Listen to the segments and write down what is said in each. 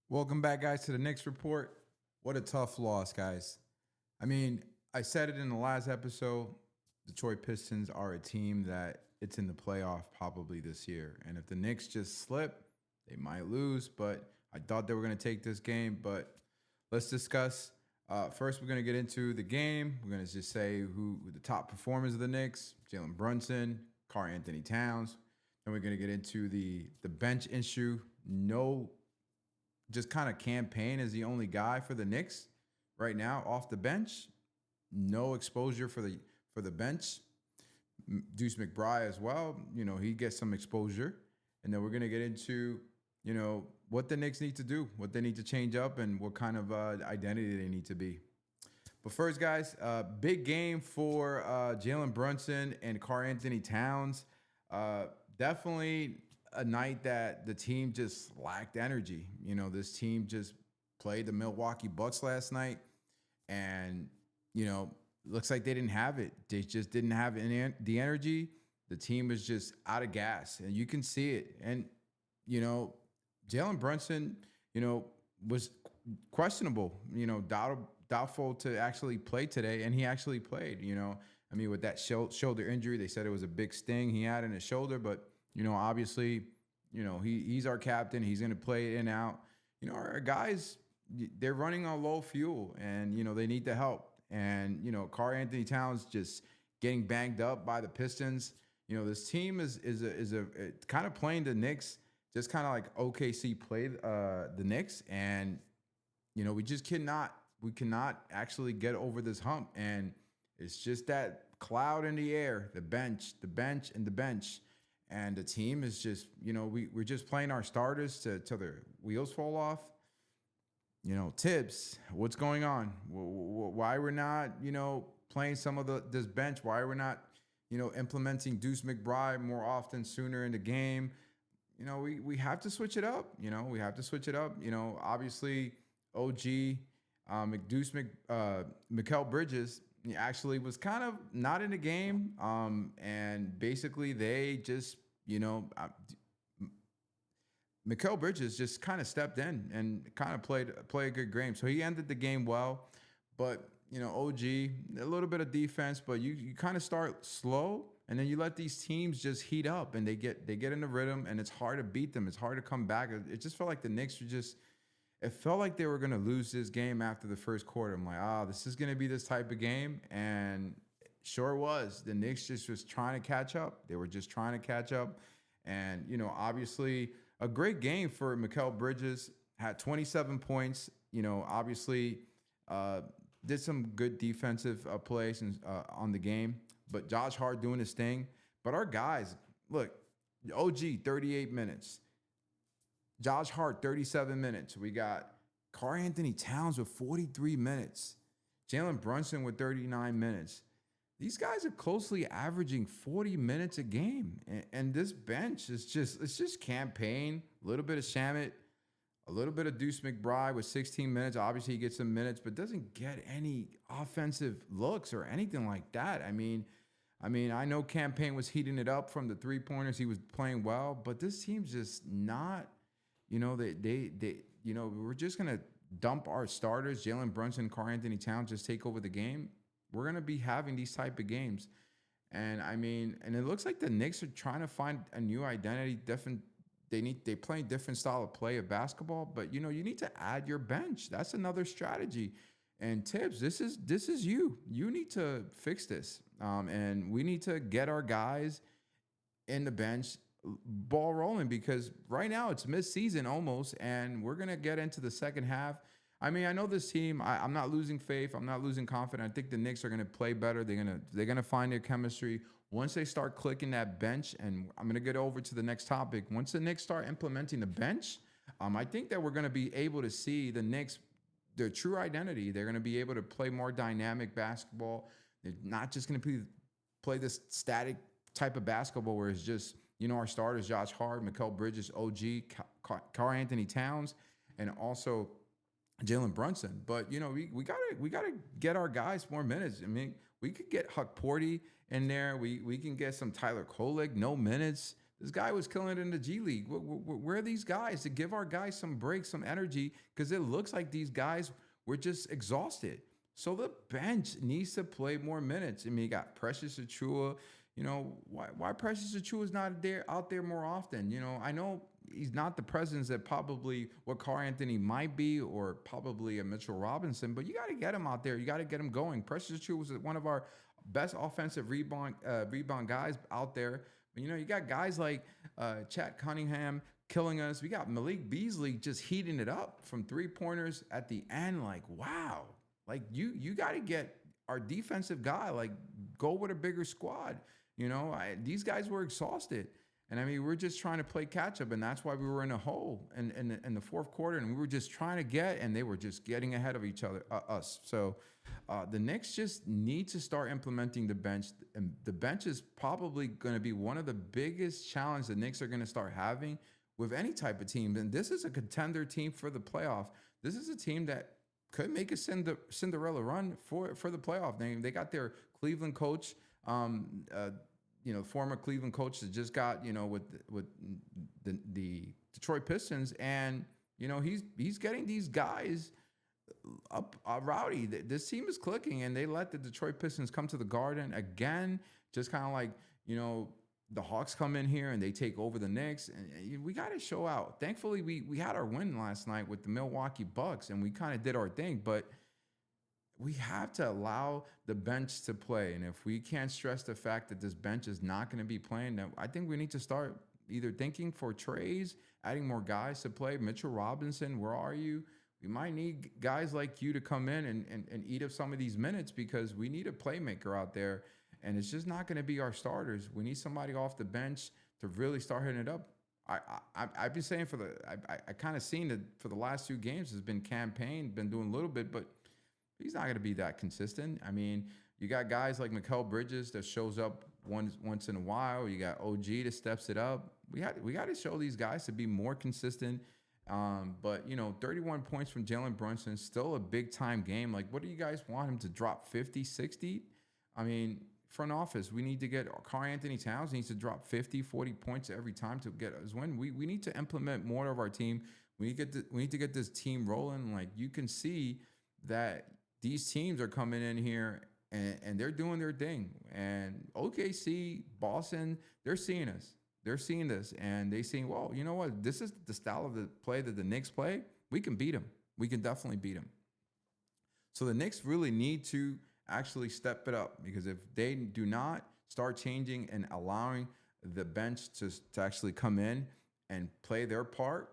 Welcome back, guys, to the Knicks report. What a tough loss, guys. I mean, I said it in the last episode. Detroit Pistons are a team that it's in the playoff probably this year. And if the Knicks just slip, they might lose. But I thought they were going to take this game. But let's discuss. First, we're going to get into the game. We're going to just say who the top performers of the Knicks: Jalen Brunson, Karl Anthony Towns. Then we're going to get into the bench issue. No, just kind of campaign as the only guy for the Knicks right now off the bench. No exposure for the bench. Deuce McBride as well. He gets some exposure, and then we're gonna get into what the Knicks need to do, what they need to change up, and what kind of identity they need to be. But first, guys, big game for Jalen Brunson and Karl Anthony Towns. Definitely a night that the team just lacked energy. This team just played the Milwaukee Bucks last night, and looks like they didn't have it. They just didn't have the energy. The team was just out of gas, and you can see it. And Jalen Brunson, was questionable. Doubtful to actually play today, and he actually played. With that shoulder injury, they said it was a big sting he had in his shoulder, but obviously, he's our captain. He's going to play in and out. Our guys, they're running on low fuel, and they need the help. And Karl Anthony Towns just getting banged up by the Pistons. This team is kind of playing the Knicks, just kind of like OKC played the Knicks, and we just cannot actually get over this hump, and it's just that cloud in the air, the bench, and the bench. And the team is just, we're just playing our starters till their wheels fall off. Tibbs, what's going on? Why we're not, playing some of this bench? Why we're not, implementing Deuce McBride more often, sooner in the game? We have to switch it up. We have to switch it up. Obviously, OG, Mikal Bridges actually was kind of not in the game. And basically they just, Mikal Bridges just kind of stepped in and kind of played a good game. So he ended the game well. But, OG, a little bit of defense, but you kind of start slow, and then you let these teams just heat up, and they get in the rhythm, and it's hard to beat them. It's hard to come back. It just felt like the Knicks were just, it felt like they were going to lose this game after the first quarter. I'm like, this is going to be this type of game. And sure was. The Knicks just was trying to catch up. They were just trying to catch up. And, obviously a great game for Mikal Bridges. Had 27 points, obviously did some good defensive plays on the game. But Josh Hart doing his thing. But our guys, look, OG, 38 minutes. Josh Hart, 37 minutes. We got Karl Anthony Towns with 43 minutes. Jalen Brunson with 39 minutes. These guys are closely averaging 40 minutes a game. And this bench is just campaign, a little bit of Shamet, a little bit of Deuce McBride with 16 minutes. Obviously, he gets some minutes, but doesn't get any offensive looks or anything like that. I know Campaign was heating it up from the three-pointers. He was playing well, but this team's just not, we're just going to dump our starters, Jalen Brunson, Karl Anthony Towns, just take over the game. We're going to be having these type of games. And it looks like the Knicks are trying to find a new identity, they play different style of play of basketball, but you need to add your bench. That's another strategy. And Tibbs, this is you. You need to fix this. And we need to get our guys in the bench ball rolling, because right now it's mid-season almost, and we're going to get into the second half. I know this team, I'm not losing faith. I'm not losing confidence. I think the Knicks are going to play better. They're going to find their chemistry once they start clicking that bench. And I'm going to get over to the next topic. Once the Knicks start implementing the bench, I think that we're going to be able to see the Knicks, their true identity. They're going to be able to play more dynamic basketball. They're not just going to play this static type of basketball where it's just, our starters, Josh Hart, Mikal Bridges, OG, Karl Anthony Towns, and also Jalen Brunson. But we gotta get our guys more minutes. We could get Huck Porty in there. We can get some Tyler Kolek, no minutes. This guy was killing it in the G League. Where are these guys to give our guys some breaks, some energy? Because it looks like these guys were just exhausted. So the bench needs to play more minutes. I mean, you got Precious Achua. Why Precious Achua is not out there more often? I know he's not the presence that probably what Carl Anthony might be, or probably a Mitchell Robinson, but you got to get him out there. You got to get him going. Precious Achua was one of our best offensive rebound guys out there. But you got guys like Chat Cunningham killing us. We got Malik Beasley just heating it up from 3-pointers at the end. Like, wow. Like you got to get our defensive guy, like go with a bigger squad. These guys were exhausted. And I mean, we're just trying to play catch up, and that's why we were in a hole in the fourth quarter, and we were just trying to get, and they were just getting ahead of each other, us. So the Knicks just need to start implementing the bench, and the bench is probably going to be one of the biggest challenges the Knicks are going to start having with any type of team. And this is a contender team for the playoff. This is a team that could make a Cinderella run for the playoff. They got their Cleveland coach. Former Cleveland coach that just got, with the Detroit Pistons, and he's getting these guys up rowdy. This team is clicking, and they let the Detroit Pistons come to the Garden again, just kind of like the Hawks come in here and they take over the Knicks, and we got to show out. Thankfully, we had our win last night with the Milwaukee Bucks, and we kind of did our thing, but we have to allow the bench to play. And if we can't stress the fact that this bench is not going to be playing, then I think we need to start either thinking for trades, adding more guys to play. Mitchell Robinson, where are you? We might need guys like you to come in and eat up some of these minutes, because we need a playmaker out there, and it's just not going to be our starters. We need somebody off the bench to really start hitting it up. I've been saying I kind of seen that for the last 2 games has been campaign, been doing a little bit, but he's not going to be that consistent. I mean, you got guys like Mikal Bridges that shows up once in a while. You got OG that steps it up. We got to show these guys to be more consistent. But 31 points from Jalen Brunson, still a big time game. Like, what do you guys want him to drop 50, 60? I mean, front office, we need to get Karl Anthony Towns needs to drop 50, 40 points every time to get us win. We need to implement more of our team. We need to get this team rolling. Like, you can see that these teams are coming in here and they're doing their thing. And OKC, Boston, they're seeing us. They're seeing this, and they saying, well, you know what? This is the style of the play that the Knicks play. We can beat them. We can definitely beat them. So the Knicks really need to actually step it up, because if they do not start changing and allowing the bench to actually come in and play their part,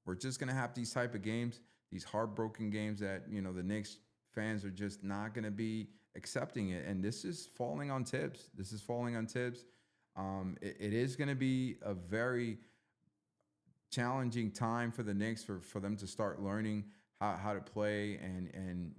we're just going to have these type of games, these heartbroken games that, the Knicks fans are just not going to be accepting it. And this is falling on Tibbs. It is going to be a very challenging time for the Knicks for them to start learning how to play and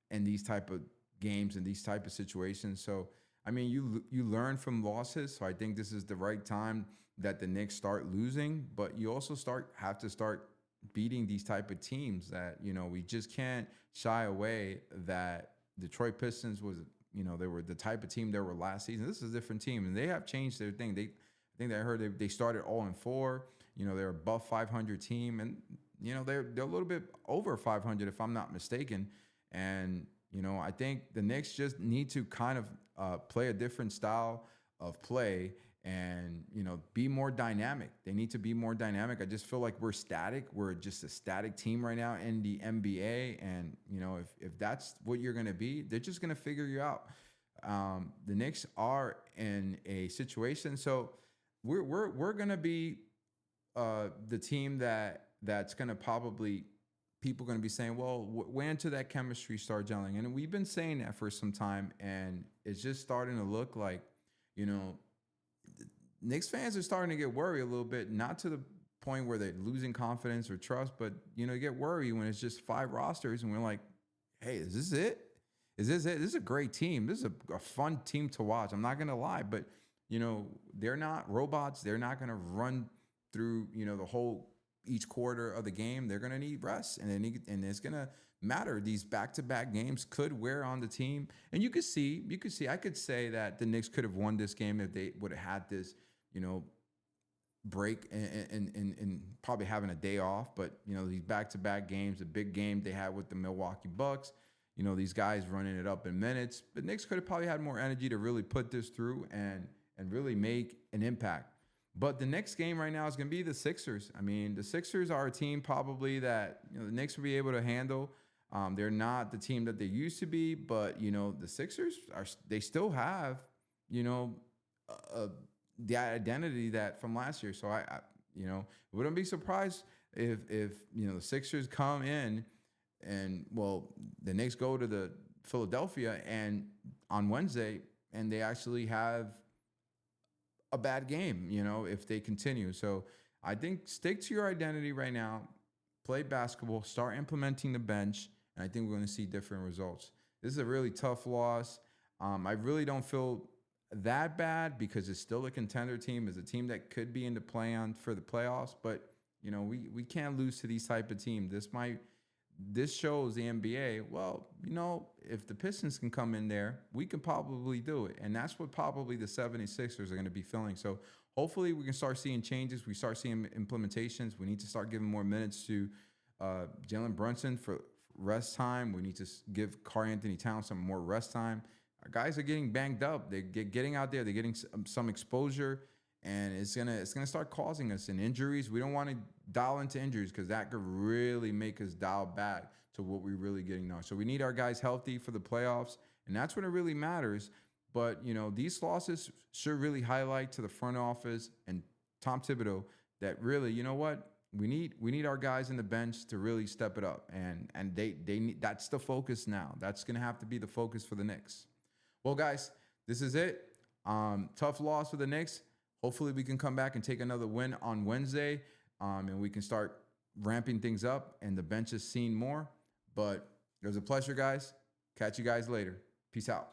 in these type of games and these type of situations. So, I mean, you learn from losses. So I think this is the right time that the Knicks start losing, but you also have to start beating these type of teams that, we just can't shy away that Detroit Pistons was, they were the type of team they were last season. This is a different team, and they have changed their thing. I think I heard they started 0-4. They're above 500 team, and they're a little bit over 500 if I'm not mistaken. And I think the Knicks just need to kind of play a different style of play and be more dynamic. They need to be more dynamic. I just feel like we're static. We're just a static team right now in the NBA, and if that's what you're going to be, they're just going to figure you out. The Knicks are in a situation, so we're going to be the team that's going to probably, people going to be saying, well, when until that chemistry start gelling? And we've been saying that for some time, and it's just starting to look like, Knicks fans are starting to get worried a little bit, not to the point where they're losing confidence or trust, but, you get worried when it's just 5 rosters and we're like, hey, is this it? Is this it? This is a great team. This is a fun team to watch. I'm not going to lie, but, they're not robots. They're not going to run through, the whole each quarter of the game. They're going to need rest, and it's going to matter. These back-to-back games could wear on the team. And you could see, I could say that the Knicks could have won this game if they would have had this, break and probably having a day off. But these back-to-back games, the big game they had with the Milwaukee Bucks, these guys running it up in minutes. The Knicks could have probably had more energy to really put this through and really make an impact. But the next game right now is going to be the Sixers. I mean, the Sixers are a team probably that the Knicks will be able to handle. They're not the team that they used to be, but the Sixers they still have you know uh, the identity that from last year. So I wouldn't be surprised if the Sixers come in and the Knicks go to the Philadelphia and on Wednesday and they actually have a bad game, if they continue. So I think stick to your identity right now, play basketball, start implementing the bench, and I think we're going to see different results. This is a really tough loss. I really don't feel that bad because it's still a contender team. It's a team that could be in the play on for the playoffs, but we can't lose to these type of teams. This shows the NBA, if the Pistons can come in there, we can probably do it. And that's what probably the 76ers are going to be feeling. So hopefully we can start seeing changes. We start seeing implementations. We need to start giving more minutes to Jalen Brunson for rest time. We need to give Karl Anthony Towns some more rest time. Our guys are getting banged up. They're getting out there. They're getting some exposure. And it's gonna start causing us in injuries. We don't want to dial into injuries because that could really make us dial back to what we're really getting now. So we need our guys healthy for the playoffs, and that's when it really matters. But these losses should really highlight to the front office and Tom Thibodeau that really, we need our guys in the bench to really step it up, and they need, that's the focus now. That's gonna have to be the focus for the Knicks. Well, guys, this is it. Tough loss for the Knicks. Hopefully we can come back and take another win on Wednesday, and we can start ramping things up and the bench is seen more. But it was a pleasure, guys. Catch you guys later. Peace out.